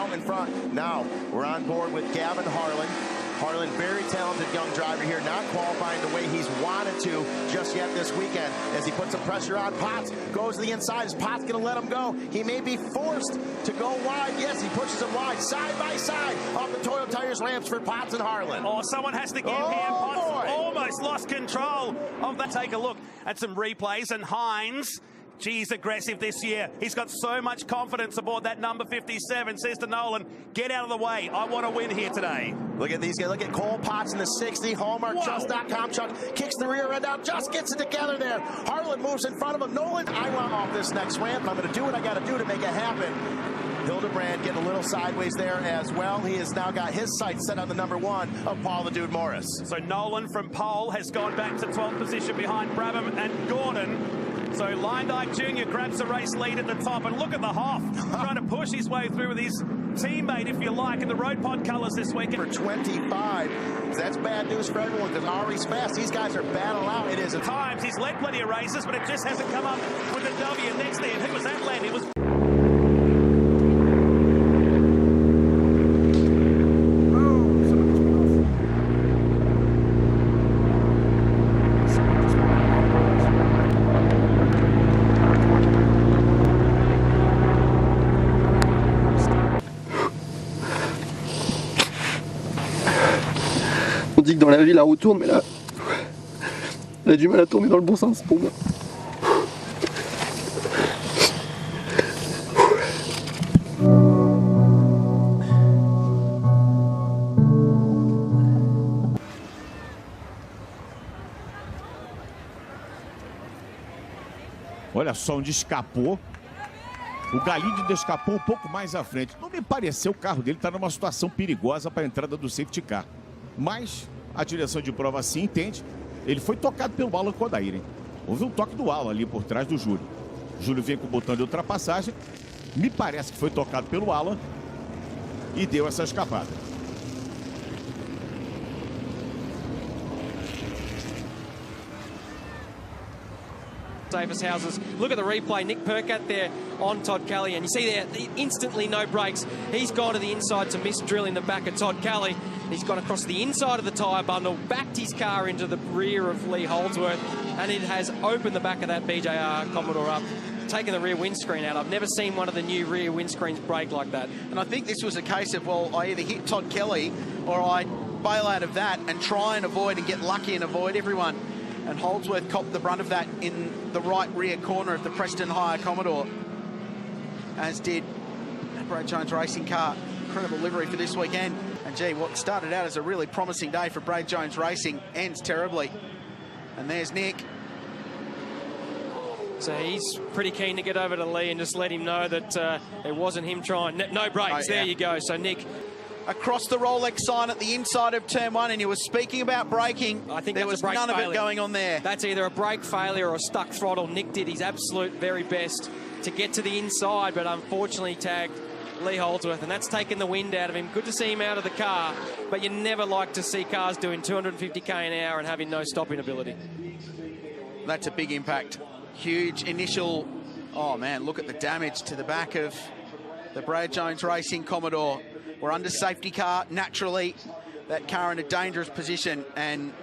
out in front. Now we're on board with Gavin Harlan. Harlan, very talented young driver here, not qualifying the way he's wanted to just yet this weekend as he puts some pressure on Potts. Goes to the inside. Is Potts going to let him go? He may be forced to go wide. Yes, he pushes him wide, side by side, off the Toyo Tires ramps for Potts and Harlan. Oh, someone has to give him. Potts almost lost control of that. Take a look at some replays, and Hines, he's aggressive this year. He's got so much confidence aboard that number 57. Says to Nolan, get out of the way. I want to win here today. Look at these guys. Look at Cole Potts in the 60. Hallmark Just.com truck kicks the rear end out. Just gets it together there. Harlan moves in front of him. Nolan, I want off this next ramp. I'm going to do what I got to do to make it happen. Hildebrand getting a little sideways there as well. He has now got his sights set on the number 1 of Paul the Dude Morris. So Nolan from pole has gone back to 12th position behind Brabham and Gordon. So Lyndike Jr. grabs the race lead at the top, and look at the Hoff trying to push his way through with his teammate, if you like, in the road pod colours this weekend. For 25, so that's bad news for everyone because Ari's fast. These guys are battle out. It is at times. He's led plenty of races, but it just hasn't come up with the W next there. Who was that led? It was... On dit que dans la vie la roue tourne, mais là, elle a du mal à tourner dans le bon sens pour moi. Olha só onde escapou. O Galídio escapou um pouco mais à frente. Não me pareceu o carro dele estar numa situação perigosa para a entrada do safety car. Mas a direção de prova sim entende. Ele foi tocado pelo Alan Kodair, hein? Houve um toque do Alan ali por trás do Júlio. O Júlio vem com o botão de ultrapassagem. Me parece que foi tocado pelo Alan e deu essa escapada. Davis houses. Look at the replay. Nick Percat there on Todd Kelly, and you see there instantly no brakes. He's gone to the inside to miss drilling the back of Todd Kelly. He's gone across the inside of the tyre bundle, backed his car into the rear of Lee Holdsworth, and it has opened the back of that BJR Commodore up, taking the rear windscreen out. I've never seen one of the new rear windscreens break like that. And I think this was a case of, well, I either hit Todd Kelly or I bail out of that and try and avoid and get lucky and avoid everyone. And Holdsworth copped the brunt of that in the right rear corner of the Preston Hire Commodore, as did Brad Jones Racing car. Incredible livery for this weekend. And gee, what started out as a really promising day for Brad Jones Racing ends terribly. And there's Nick. So he's pretty keen to get over to Lee and just let him know that it wasn't him trying. No brakes. Oh, yeah. There you go. So Nick, across the Rolex sign at the inside of turn 1, and he was speaking about braking. I think there was none of it going on there. That's either a brake failure or a stuck throttle. Nick did his absolute very best to get to the inside, but unfortunately tagged Lee Holdsworth, and that's taken the wind out of him. Good to see him out of the car, but you never like to see cars doing 250k an hour and having no stopping ability. That's a big impact. Huge initial... Oh, man, look at the damage to the back of the Brad Jones Racing Commodore. We're under safety car. Naturally, that car in a dangerous position, and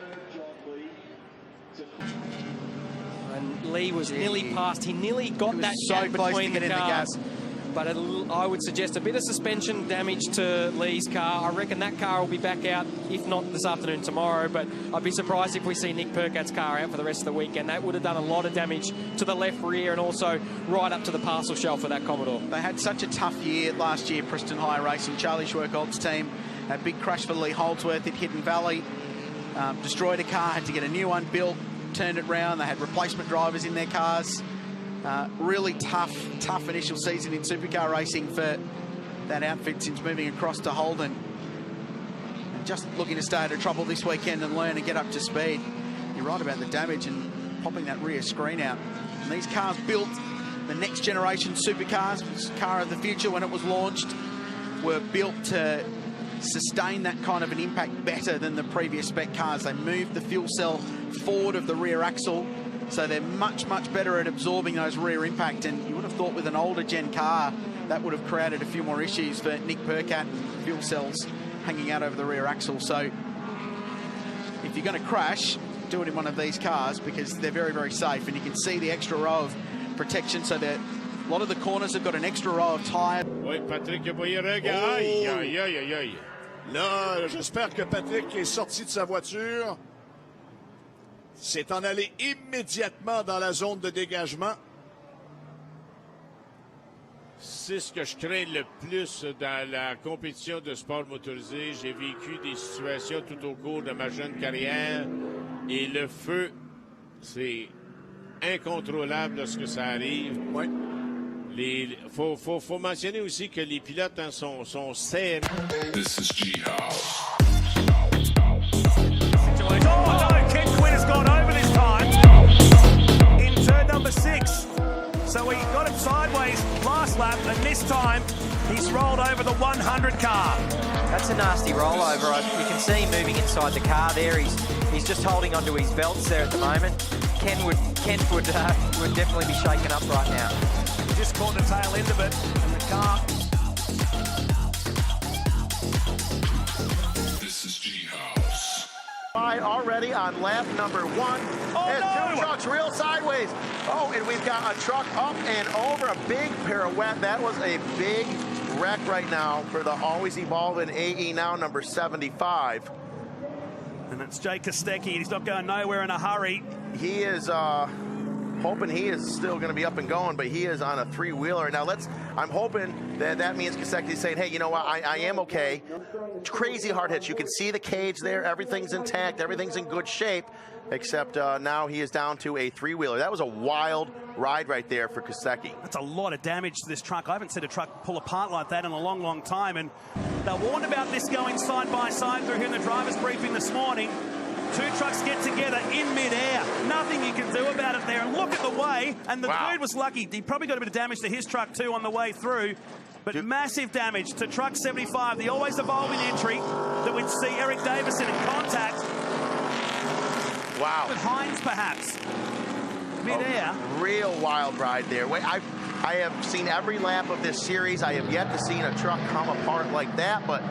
Lee was nearly past. He nearly got that gap between the cars. But I would suggest a bit of suspension damage to Lee's car. I reckon that car will be back out, if not this afternoon, tomorrow. But I'd be surprised if we see Nick Percat's car out for the rest of the weekend. That would have done a lot of damage to the left rear and also right up to the parcel shelf for that Commodore. They had such a tough year last year, Preston Hire Racing. Charlie Schwerkold's team, a big crash for Lee Holdsworth at Hidden Valley. Destroyed a car, had to get a new one built, turned it round. They had replacement drivers in their cars. Really tough initial season in supercar racing for that outfit since moving across to Holden. And just looking to stay out of trouble this weekend and learn and get up to speed. You're right about the damage and popping that rear screen out. And these cars built, the next generation supercars, car of the future when it was launched, were built to sustain that kind of an impact better than the previous spec cars. They moved the fuel cell forward of the rear axle, so they're much better at absorbing those rear impact. And you would have thought with an older gen car that would have created a few more issues for Nick Percat, fuel cells hanging out over the rear axle. So if you're going to crash, do it in one of these cars because they're very, very safe. And you can see the extra row of protection. So that a lot of the corners have got an extra row of tyres. Oui, Patrick Boyer-Reg. Aïe, aïe, aïe, aïe, aïe. Là, j'espère que Patrick est sorti de sa voiture. C'est en allé immédiatement dans la zone de dégagement. C'est ce que je crains le plus dans la compétition de sport motorisé. J'ai vécu des situations tout au cours de ma jeune carrière et le feu, c'est incontrôlable lorsque ça arrive. Ouais. Faut mentionner aussi que les pilotes sont serrés. This is G-House. Oh no, Ken Quinn has gone over this time in turn number 6. So he got it sideways last lap, and this time he's rolled over the 100 car. That's a nasty rollover. You can see him moving inside the car there. He's just holding onto his belts there at the moment. Ken would definitely be shaken up right now. He just caught the tail end of it, and the car. This is G-House. Already on lap number 1. Oh, Two trucks real sideways. Oh, and we've got a truck up and over, a big pirouette. That was a big wreck right now for the always evolving AE now number 75. And it's Jake Kostecki. He's not going nowhere in a hurry. He is hoping he is still going to be up and going, but he is on a 3-wheeler. Now I'm hoping that means Kostecki's saying, hey, you know what, I am okay. Crazy hard hits. You can see the cage there. Everything's intact. Everything's in good shape, except now he is down to a 3-wheeler. That was a wild ride right there for Kostecki. That's a lot of damage to this truck. I haven't seen a truck pull apart like that in a long, long time. And they're warned about this going side by side through here in the driver's briefing this morning. Two trucks get together in midair. Nothing you can do about it there. And look at the way. And the dude was lucky. He probably got a bit of damage to his truck too on the way through. But massive damage to truck 75, the always evolving entry that we'd see Eric Davison in contact. Wow. With Hines, perhaps. Midair. Real wild ride there. I have seen every lap of this series. I have yet to see a truck come apart like that, but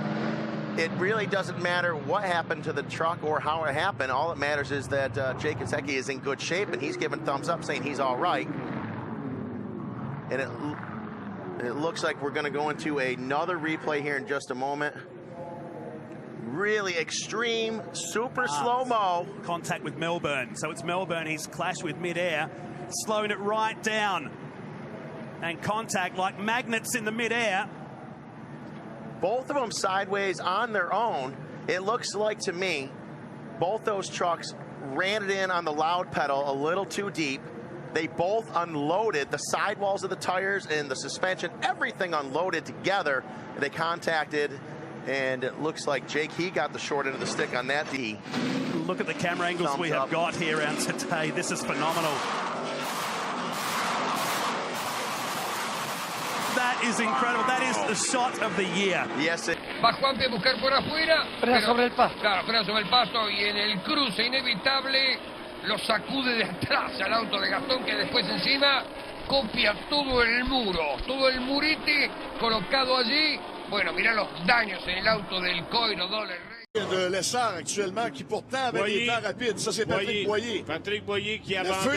it really doesn't matter what happened to the truck or how it happened. All that matters is that Jake Kostecki is in good shape, and he's giving thumbs up saying he's all right. And it looks like we're going to go into another replay here in just a moment. Really extreme, super slow-mo. Contact with Melbourne. So it's Melbourne he's clashed with midair, slowing it right down. And contact like magnets in the midair. Both of them sideways on their own. It looks like to me, both those trucks ran it in on the loud pedal a little too deep. They both unloaded the sidewalls of the tires and the suspension, everything unloaded together. They contacted, and it looks like Jake, he got the short end of the stick on that D. Look at the camera angles Thumbs we have up. got here around today. This is phenomenal. That is incredible. That is the shot of the year. Yes, it Va Juanpi a buscar por afuera. Frena sobre el pasto. Claro, frena sobre el pasto y en el cruce inevitable lo sacude de atrás al auto de Gastón, que después encima copia todo el muro, todo el murete colocado allí. Bueno, mirá los daños en el auto del Coiro Dollar. De l'essor actuellement qui pourtant avait des temps rapides. Ça, c'est Patrick Boyer. Patrick Boyer qui abandonne.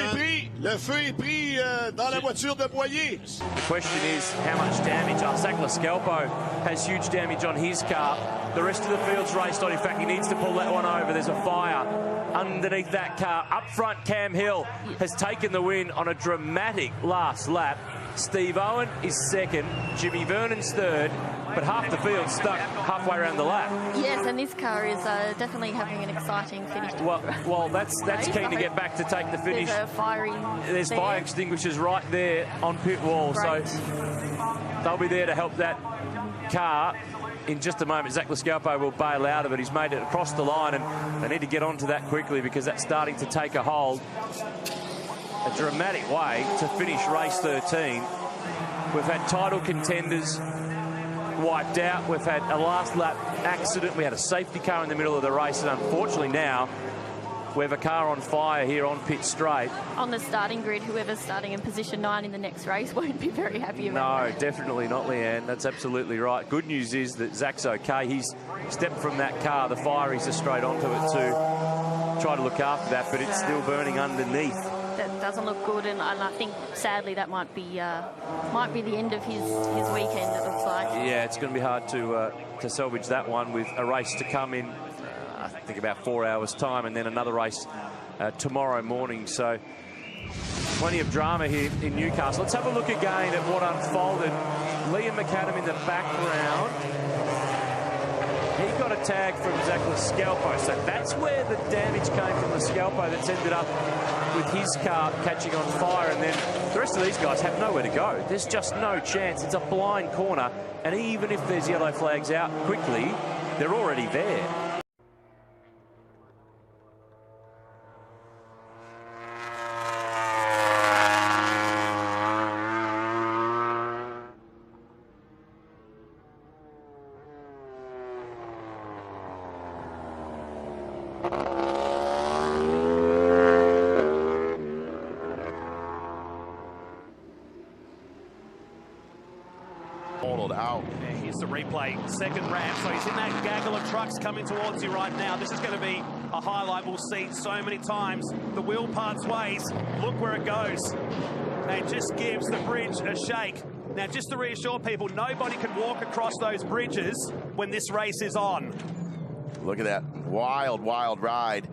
Le feu est pris dans la voiture de Boyer. The question is how much damage. Zach Lascalpo has huge damage on his car. The rest of the field's raced on. In fact, he needs to pull that one over. There's a fire underneath that car. Up front, Cam Hill has taken the win on a dramatic last lap. Steve Owen is second. Jimmy Vernon's third. But half the field stuck halfway around the lap. Yes, and this car is definitely having an exciting finish. Well, that's keen to get back to take the finish. There's fire extinguishers right there on pit wall, Great. so they'll be there to help that car. In just a moment, Zach Lascalpo will bail out of it. He's made it across the line, and they need to get onto that quickly because that's starting to take a hold. A dramatic way to finish race 13. We've had title contenders wiped out. We've had a last lap accident. We had a safety car in the middle of the race, and unfortunately now We have a car on fire here on pit straight. On the starting grid, whoever's starting in position 9 in the next race won't be very happy about that. No, definitely not, Leanne. That's absolutely right. Good news is that Zach's okay. He's stepped from that car. The fire, he's just straight onto it to try to look after that, but it's still burning underneath. That doesn't look good, and I think sadly that might be the end of his weekend. It looks like. Yeah, it's going to be hard to salvage that one with a race to come in. I think about 4 hours' time, and then another race tomorrow morning. So plenty of drama here in Newcastle. Let's have a look again at what unfolded. Liam McAdam in the background. He got a tag from Zach Scalpo, so that's where the damage came from the Scalpo that's ended up with his car catching on fire, and then the rest of these guys have nowhere to go. There's just no chance. It's a blind corner, and even if there's yellow flags out quickly, they're already there. Out. Yeah, here's the replay. Second ramp, so he's in that gaggle of trucks coming towards you right now. This is going to be a highlight we'll see so many times. The wheel parts ways. Look where it goes. And just gives the bridge a shake. Now, just to reassure people, nobody can walk across those bridges when this race is on. Look at that wild, wild ride